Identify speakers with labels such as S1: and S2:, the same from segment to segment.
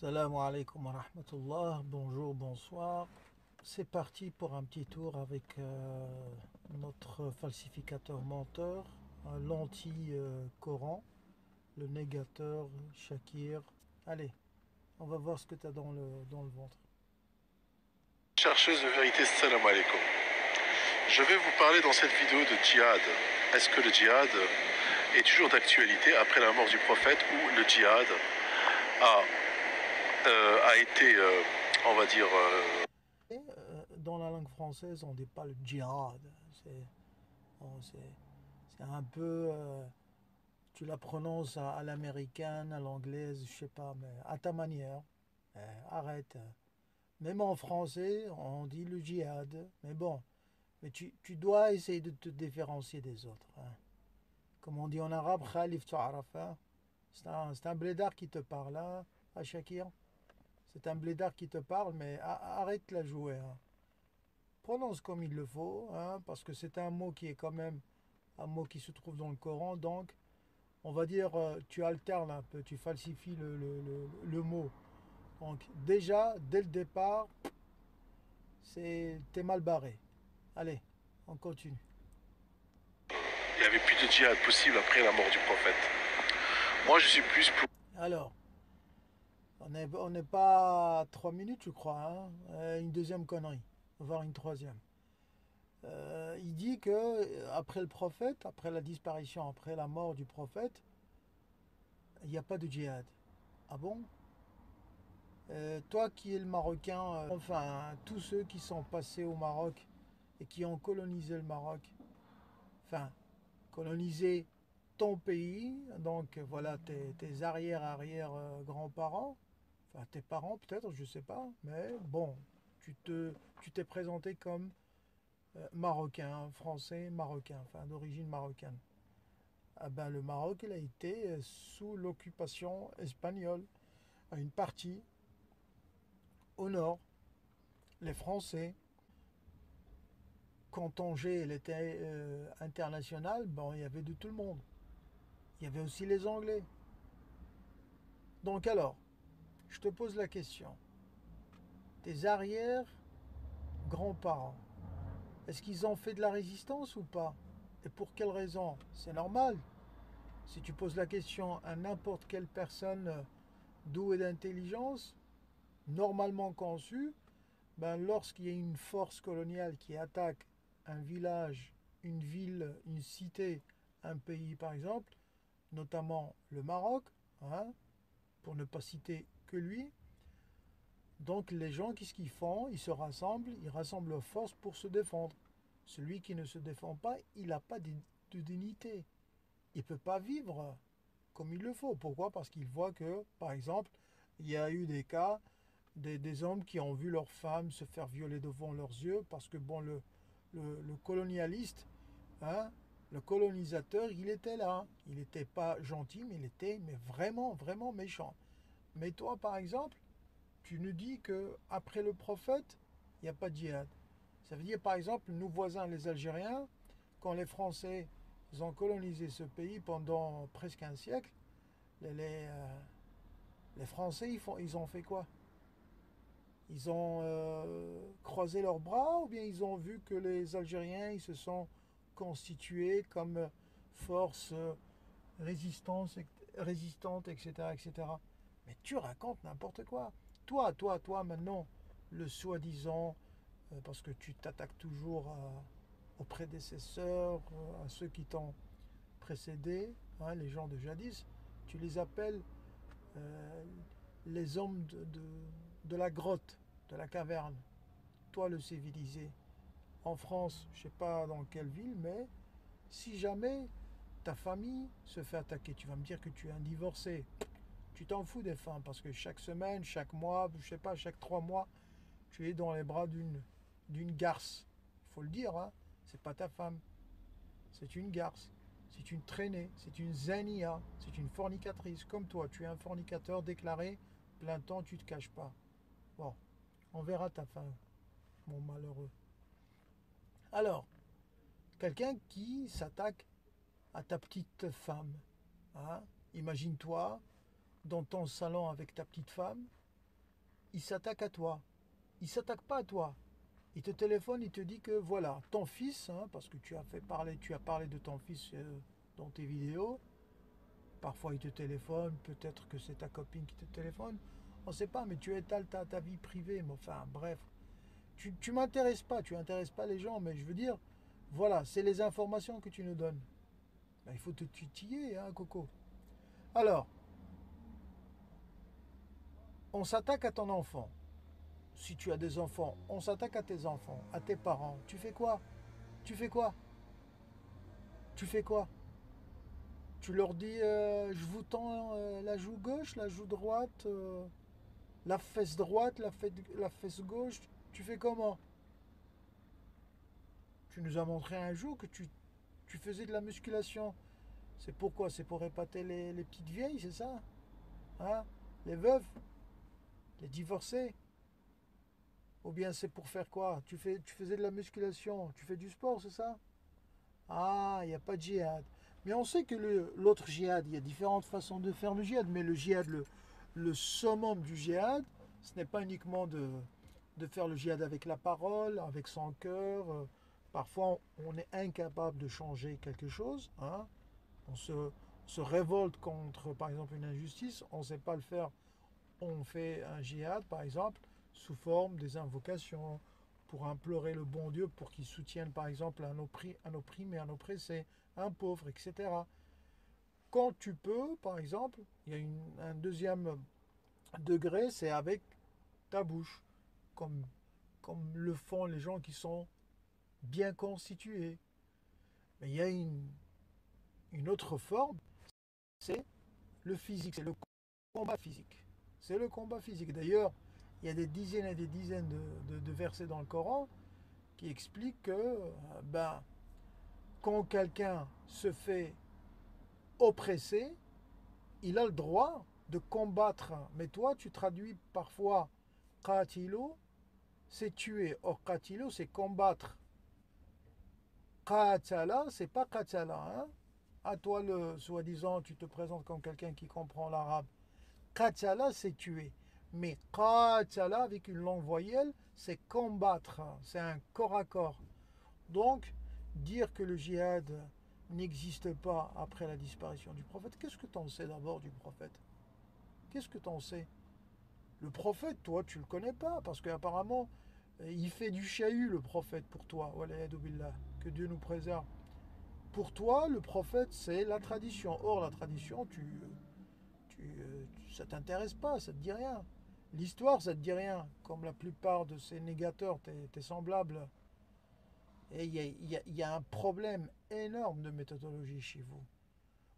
S1: Salam alaikum wa rahmatullah, bonjour, bonsoir. C'est parti pour un petit tour avec notre falsificateur menteur, l'anti-Coran, le négateur Shakir. Allez, on va voir ce que tu as dans le ventre.
S2: Chercheuse de vérité, salam alaikum. Je vais vous parler dans cette vidéo de djihad. Est-ce que le djihad est toujours d'actualité après la mort du prophète ou le djihad a, a été, on va dire,
S1: Et, dans la langue française, on ne dit pas le djihad. C'est bon, c'est un peu. Tu la prononces à l'américaine, à l'anglaise, je sais pas, mais à ta manière. Arrête. Même en français, on dit le djihad. Mais bon, mais tu dois essayer de te différencier des autres, hein. Comme on dit en arabe, Khalif Tu'araf, hein. C'est un blédard qui te parle, hein, à Shakir. C'est un blédard qui te parle, mais arrête de la jouer, hein. Prononce comme il le faut, hein, parce que c'est un mot qui est quand même un mot qui se trouve dans le Coran. Donc, on va dire, tu alternes un peu, tu falsifies le mot. Donc, déjà, dès le départ, t'es mal barré. Allez, on continue.
S2: il n'y avait plus de djihad possible après la mort du prophète. Moi, je suis plus pour...
S1: Alors, on n'est pas à 3 minutes, je crois, hein. Une deuxième connerie, voire une troisième. Il dit que après le prophète, après la disparition, après la mort du prophète, il n'y a pas de djihad. Ah bon? Toi qui es le Marocain, enfin, tous ceux qui sont passés au Maroc et qui ont colonisé le Maroc, enfin, colonisé ton pays, donc voilà, tes arrière-arrière-grands-parents, enfin, tes parents peut-être, je sais pas, mais bon, tu t'es présenté comme marocain, français, marocain, enfin, d'origine marocaine. Ah ben, le Maroc, il a été sous l'occupation espagnole, à une partie au nord. Les Français, quand Tanger elle était internationale, bon, il y avait de tout le monde. Il y avait aussi les Anglais. Donc alors, je te pose la question. Tes arrière-grands-parents, est-ce qu'ils ont fait de la résistance ou pas? Et pour quelle raison? C'est normal. Si tu poses la question à n'importe quelle personne douée d'intelligence, normalement conçue, ben, lorsqu'il y a une force coloniale qui attaque un village, une ville, une cité, un pays par exemple, notamment le Maroc, hein, pour ne pas citer que lui, donc les gens, qu'est-ce qu'ils font? Ils rassemblent leurs forces pour se défendre. Celui qui ne se défend pas, il n'a pas de dignité. Il ne peut pas vivre comme il le faut. Pourquoi? Parce qu'il voit que, par exemple, il y a eu des cas, des hommes qui ont vu leurs femmes se faire violer devant leurs yeux, parce que bon, le colonialiste, hein, le colonisateur, il était là. Il n'était pas gentil, mais il était vraiment, vraiment méchant. Mais toi, par exemple, tu nous dis que après le prophète, il n'y a pas de djihad. Ça veut dire, par exemple, nos voisins, les Algériens, quand les Français ont colonisé ce pays pendant presque un siècle, les Français, ils ont fait quoi? Ils ont croisé leurs bras ou bien ils ont vu que les Algériens, ils se sont constitués comme force résistance, résistante, etc., etc. Mais tu racontes n'importe quoi. Toi, maintenant, le soi-disant, parce que tu t'attaques toujours aux prédécesseurs, à ceux qui t'ont précédé, hein, les gens de jadis, tu les appelles euh, les hommes de la grotte, de la caverne. Toi, le civilisé. En France, je ne sais pas dans quelle ville, mais si jamais ta famille se fait attaquer, tu vas me dire que tu es un divorcé. Tu t'en fous des femmes parce que chaque semaine, chaque mois, je sais pas, chaque 3 mois, tu es dans les bras d'une garce. Il faut le dire, hein. C'est pas ta femme, c'est une garce. C'est une traînée, c'est une zania, c'est une fornicatrice. Comme toi, tu es un fornicateur déclaré, plein temps, tu te caches pas. Bon, on verra ta fin, mon malheureux. Alors, quelqu'un qui s'attaque à ta petite femme, hein. Imagine-toi dans ton salon avec ta petite femme. il s'attaque à toi. Il ne s'attaque pas à toi. Il te téléphone, il te dit que voilà, ton fils, hein, parce que tu as parlé de ton fils dans tes vidéos. Parfois il te téléphone, peut-être que c'est ta copine qui te téléphone. On ne sait pas, mais tu étales ta vie privée. Mais enfin, bref. Tu m'intéresses pas, tu n'intéresses pas les gens, mais je veux dire, voilà, c'est les informations que tu nous donnes. Ben, il faut te titiller, hein, Coco. Alors, on s'attaque à ton enfant. Si tu as des enfants, on s'attaque à tes enfants, à tes parents. Tu fais quoi? Tu fais quoi? Tu fais quoi? Tu leur dis, je vous tends la joue gauche, la joue droite, la fesse droite, la fesse gauche. Tu fais comment? Tu nous as montré un jour que tu faisais de la musculation. C'est pourquoi? C'est pour épater les petites vieilles, c'est ça? Hein? Les veuves? Les divorcés? Ou bien c'est pour faire quoi? Tu faisais de la musculation, tu fais du sport, c'est ça? Ah, il n'y a pas de djihad. Mais on sait que l'autre djihad, il y a différentes façons de faire le djihad, mais le djihad, le summum du djihad, ce n'est pas uniquement de faire le djihad avec la parole, avec son cœur. Parfois, on est incapable de changer quelque chose. Hein. On se révolte contre, par exemple, une injustice. On ne sait pas le faire. On fait un djihad, par exemple, sous forme des invocations, pour implorer le bon Dieu pour qu'il soutienne par exemple un opprimé, un oppressé, un pauvre, etc. Quand tu peux, par exemple, il y a un deuxième degré, c'est avec ta bouche, comme, comme le font les gens qui sont bien constitués. Mais il y a une autre forme, c'est le physique, c'est le combat physique. C'est le combat physique. D'ailleurs, il y a des dizaines et des dizaines de versets dans le Coran qui expliquent que ben, quand quelqu'un se fait oppresser, il a le droit de combattre. Mais toi, tu traduis parfois qatilo, c'est tuer. Or, qatilo, c'est combattre. Qatala, c'est pas qatala. Hein? À toi, soi-disant, tu te présentes comme quelqu'un qui comprend l'arabe. Qatala, c'est tuer. Mais qatala, avec une longue voyelle, c'est combattre. C'est un corps à corps. Donc, dire que le djihad n'existe pas après la disparition du prophète, qu'est-ce que tu en sais d'abord du prophète? Qu'est-ce que tu en sais? Le prophète, toi, tu ne le connais pas, parce qu'apparemment, il fait du chahut, le prophète, pour toi. Que Dieu nous préserve. Pour toi, le prophète, c'est la tradition. Or, la tradition, ça t'intéresse pas, ça te dit rien. L'histoire, ça te dit rien. Comme la plupart de ces négateurs, tes semblables. Et il y a un problème énorme de méthodologie chez vous.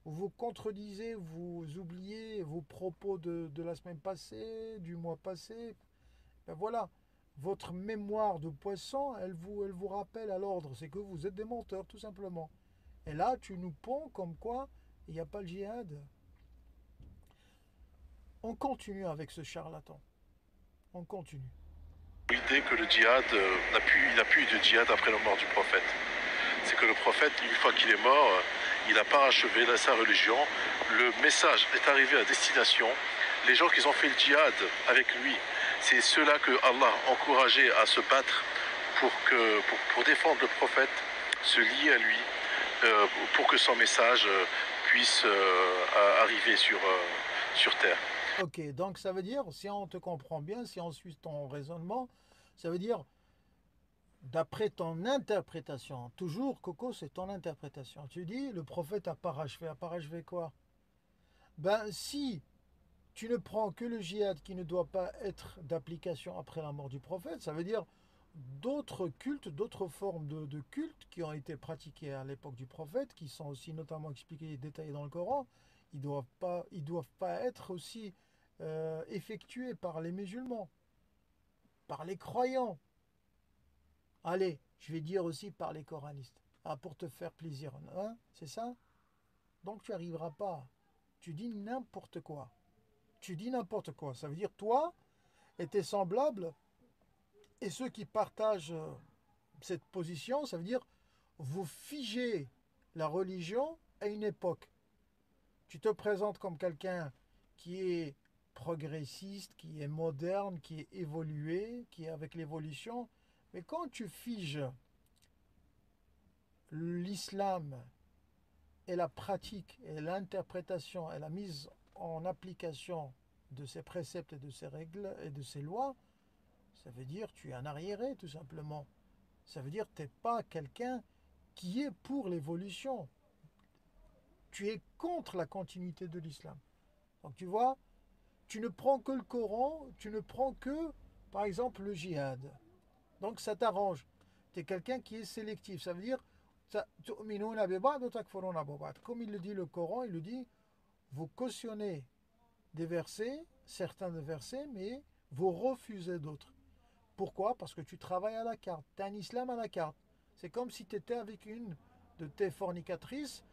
S1: Vous contredisez, vous oubliez vos propos de la semaine passée, du mois passé. Ben voilà, votre mémoire de poisson, elle vous rappelle à l'ordre. C'est que vous êtes des menteurs, tout simplement. Et là, tu nous ponds comme quoi il n'y a pas le djihad. On continue avec ce charlatan. On continue.
S2: L'idée que le djihad il n'a plus eu de djihad après la mort du prophète. C'est que le prophète, une fois qu'il est mort, il a parachevé sa religion. Le message est arrivé à destination. Les gens qui ont fait le djihad avec lui, c'est ceux-là que Allah encourageait à se battre pour défendre le prophète, se lier à lui, pour que son message puisse arriver sur terre.
S1: Ok, donc ça veut dire, si on te comprend bien, si on suit ton raisonnement, ça veut dire, d'après ton interprétation, toujours, Coco, c'est ton interprétation. Tu dis, le prophète a parachevé quoi? Ben, si tu ne prends que le djihad qui ne doit pas être d'application après la mort du prophète, ça veut dire d'autres cultes, d'autres formes de cultes qui ont été pratiquées à l'époque du prophète, qui sont aussi notamment expliquées et détaillées dans le Coran, ils doivent pas être aussi effectués par les musulmans, par les croyants. Allez, je vais dire aussi par les coranistes. Ah, pour te faire plaisir, hein, c'est ça? Donc tu n'y arriveras pas. Tu dis n'importe quoi. Tu dis n'importe quoi. Ça veut dire toi et tes semblables et ceux qui partagent cette position, ça veut dire vous figez la religion à une époque. Tu te présentes comme quelqu'un qui est progressiste, qui est moderne, qui est évolué, qui est avec l'évolution. Mais quand tu figes l'islam et la pratique et l'interprétation et la mise en application de ces préceptes et de ces règles et de ces lois, ça veut dire que tu es un arriéré tout simplement. Ça veut dire que tu n'es pas quelqu'un qui est pour l'évolution. Tu es contre la continuité de l'islam. Donc tu vois, tu ne prends que le Coran, tu ne prends que, par exemple, le djihad. Donc ça t'arrange. Tu es quelqu'un qui est sélectif. Ça veut dire, comme il le dit le Coran, il le dit, vous cautionnez des versets, certains des versets, mais vous refusez d'autres. Pourquoi? Parce que tu travailles à la carte. Tu as un islam à la carte. C'est comme si tu étais avec une de tes fornicatrices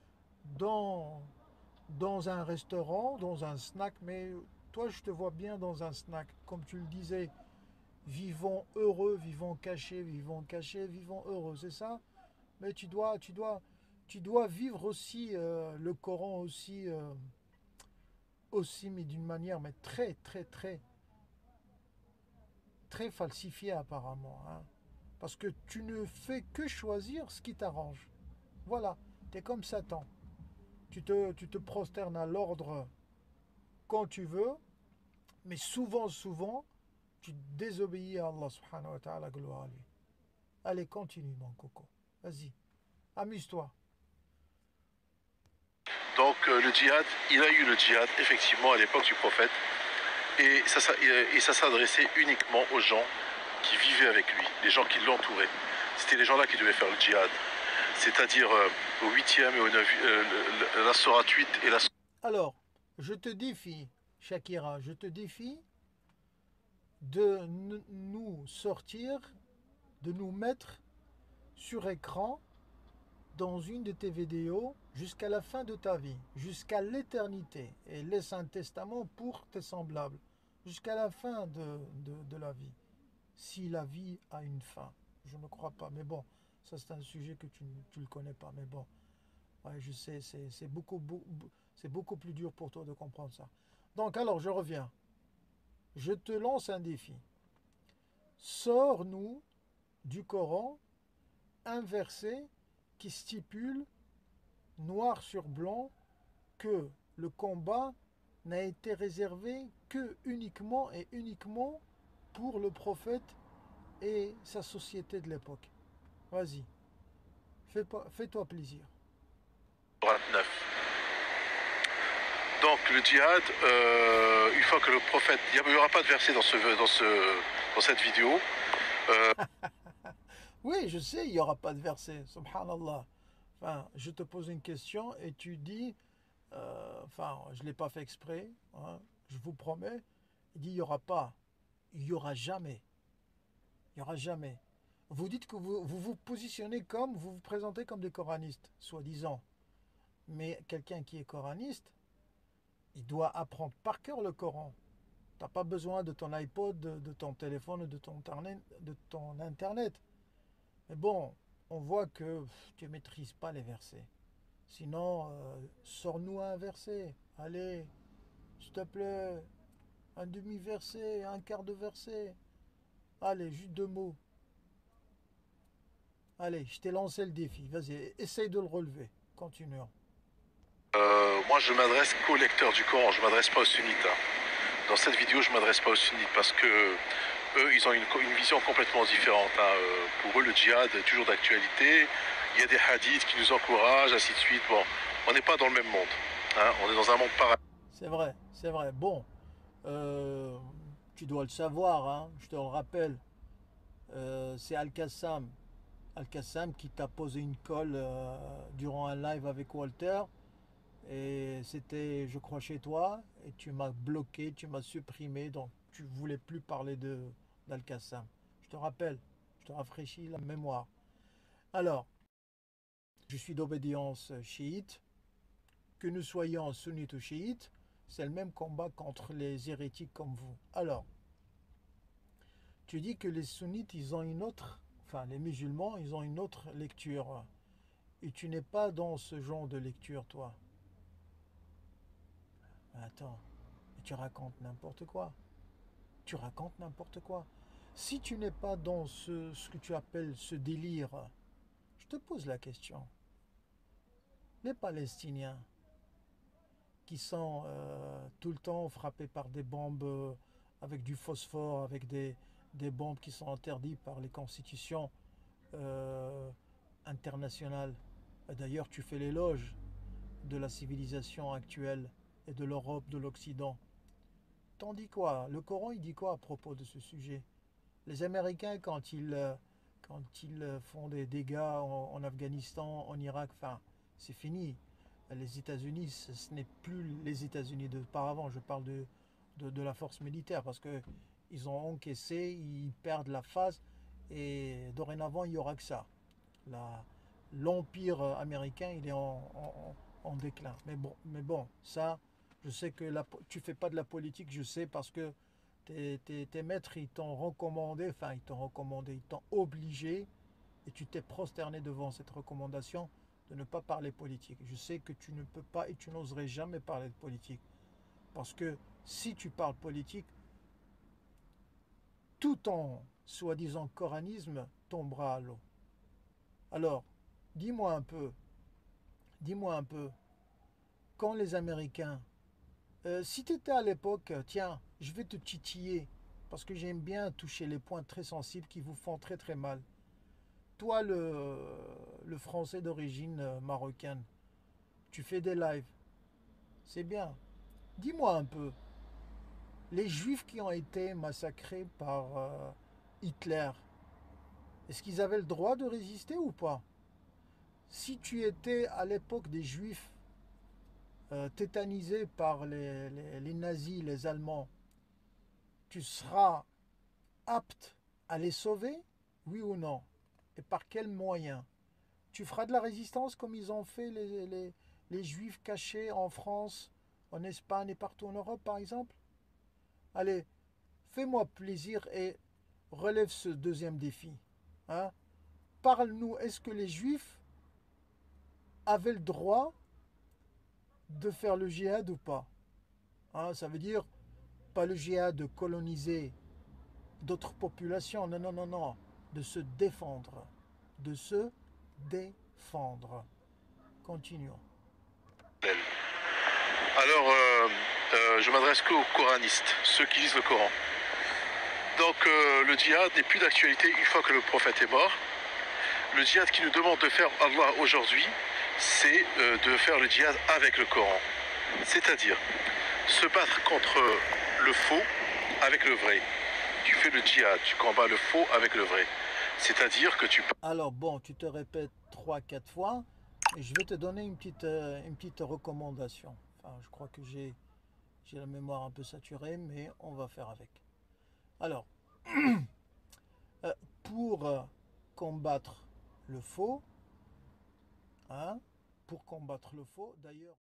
S1: dans, dans un restaurant, dans un snack, mais toi, je te vois bien dans un snack. Comme tu le disais, vivons heureux, vivons cachés, vivons cachés, vivons heureux, c'est ça? Mais tu dois vivre aussi le Coran aussi, mais d'une manière mais très, très, très, très falsifiée apparemment, hein. Parce que tu ne fais que choisir ce qui t'arrange. Voilà, tu es comme Satan. Tu te prosternes à l'ordre quand tu veux, mais souvent, souvent, tu désobéis à Allah subhanahu wa ta'ala, gloire à lui. Allez, continue mon coco. Vas-y, amuse-toi.
S2: Donc le djihad, il a eu le djihad effectivement à l'époque du prophète et ça s'adressait uniquement aux gens qui vivaient avec lui, les gens qui l'entouraient. C'était les gens-là qui devaient faire le djihad. C'est-à-dire au 8e et au 9e, la sourate 8 et la...
S1: Alors, je te défie, Shakira, je te défie de nous sortir, de nous mettre sur écran dans une de tes vidéos jusqu'à la fin de ta vie, jusqu'à l'éternité, et laisse un testament pour tes semblables, jusqu'à la fin de la vie, si la vie a une fin. Je ne crois pas, mais bon, ça c'est un sujet que tu ne le connais pas, mais bon, ouais, je sais, c'est beaucoup plus dur pour toi de comprendre ça. Donc alors, je reviens. Je te lance un défi. Sors-nous du Coran un verset qui stipule noir sur blanc que le combat n'a été réservé que uniquement et uniquement pour le prophète et sa société de l'époque. Vas-y, fais-toi plaisir.
S2: sourate 9. Donc le djihad, une fois que le prophète... Il n'y aura pas de verset dans cette vidéo.
S1: Oui, je sais, il n'y aura pas de verset, subhanallah. Enfin, je te pose une question et tu dis, enfin, je ne l'ai pas fait exprès, hein, je vous promets, il dit, il n'y aura pas, il n'y aura jamais, il n'y aura jamais. Vous dites que vous positionnez comme, vous vous présentez comme des coranistes, soi-disant. Mais quelqu'un qui est coraniste, il doit apprendre par cœur le Coran. Tu n'as pas besoin de ton iPod, de ton téléphone, de ton Internet. Mais bon, on voit que tu ne maîtrises pas les versets. Sinon, sors-nous un verset. Allez, s'il te plaît, un demi-verset, un quart de verset. Allez, juste 2 mots. Allez, je t'ai lancé le défi. Vas-y, essaye de le relever. Continuons.
S2: Moi, je m'adresse qu'aux lecteurs du Coran, je ne m'adresse pas aux sunnites, hein. Dans cette vidéo, je ne m'adresse pas aux sunnites parce que eux, ils ont une vision complètement différente, hein. Pour eux, le djihad est toujours d'actualité. Il y a des hadiths qui nous encouragent, ainsi de suite. Bon, on n'est pas dans le même monde, hein. On est dans un monde parallèle.
S1: C'est vrai, c'est vrai. Bon, tu dois le savoir, hein, je te le rappelle. C'est Al-Qassam. Al-Qassam qui t'a posé une colle durant un live avec Walter. Et c'était, je crois, chez toi. Et tu m'as bloqué, tu m'as supprimé. Donc, tu voulais plus parler d'Al-Qassam. Je te rappelle, je te rafraîchis la mémoire. Alors, je suis d'obédience chiite. Que nous soyons sunnites ou chiites, c'est le même combat contre les hérétiques comme vous. Alors, tu dis que les sunnites, ils ont une autre, enfin les musulmans, ils ont une autre lecture. Et tu n'es pas dans ce genre de lecture, toi. Attends, tu racontes n'importe quoi. Tu racontes n'importe quoi. Si tu n'es pas dans ce que tu appelles ce délire, je te pose la question. Les Palestiniens qui sont tout le temps frappés par des bombes avec du phosphore, avec des bombes qui sont interdites par les constitutions euh, internationales. D'ailleurs, tu fais l'éloge de la civilisation actuelle et de l'Europe, de l'Occident. T'en dis quoi? Le Coran, il dit quoi à propos de ce sujet? Les Américains, quand ils font des dégâts en Afghanistan, en Irak, enfin, c'est fini. Les États-Unis, ce n'est plus les États-Unis d'auparavant. Je parle de la force militaire parce que ils ont encaissé, ils perdent la face et dorénavant, il n'y aura que ça. La- L'empire américain, il est en déclin. Mais bon, ça, je sais que tu fais pas de la politique, je sais parce que tes maîtres, ils t'ont recommandé, enfin, ils t'ont obligé, et tu t'es prosterné devant cette recommandation de ne pas parler politique. Je sais que tu ne peux pas et tu n'oserais jamais parler de politique. Parce que si tu parles politique, tout ton soi-disant coranisme tombera à l'eau. Alors, dis-moi un peu, dis-moi un peu, quand les Américains, si tu étais à l'époque, tiens, je vais te titiller, parce que j'aime bien toucher les points très sensibles qui vous font très très mal. Toi, le français d'origine marocaine, tu fais des lives, c'est bien. Dis-moi un peu, les juifs qui ont été massacrés par Hitler, est-ce qu'ils avaient le droit de résister ou pas? Si tu étais à l'époque des juifs tétanisés par les nazis, les Allemands, tu seras apte à les sauver? Oui ou non? Et par quels moyens? Tu feras de la résistance comme ils ont fait les juifs cachés en France, en Espagne et partout en Europe, par exemple? Allez, fais-moi plaisir et relève ce deuxième défi. Hein? Parle-nous, est-ce que les juifs avaient le droit de faire le djihad ou pas? Hein, ça veut dire pas le djihad de coloniser d'autres populations, non, non, non, non, de se défendre. De se défendre. Continuons.
S2: Alors, je m'adresse qu'aux coranistes, ceux qui lisent le Coran. Donc, le djihad n'est plus d'actualité une fois que le prophète est mort. Le djihad qui nous demande de faire Allah aujourd'hui, c'est de faire le djihad avec le Coran. C'est-à-dire se battre contre le faux avec le vrai. Tu fais le djihad, tu combats le faux avec le vrai. C'est-à-dire que tu...
S1: Alors bon, tu te répètes 3, 4 fois, et je vais te donner une petite recommandation. Enfin, je crois que j'ai la mémoire un peu saturée, mais on va faire avec. Alors, pour combattre le faux, hein, pour combattre le faux, d'ailleurs...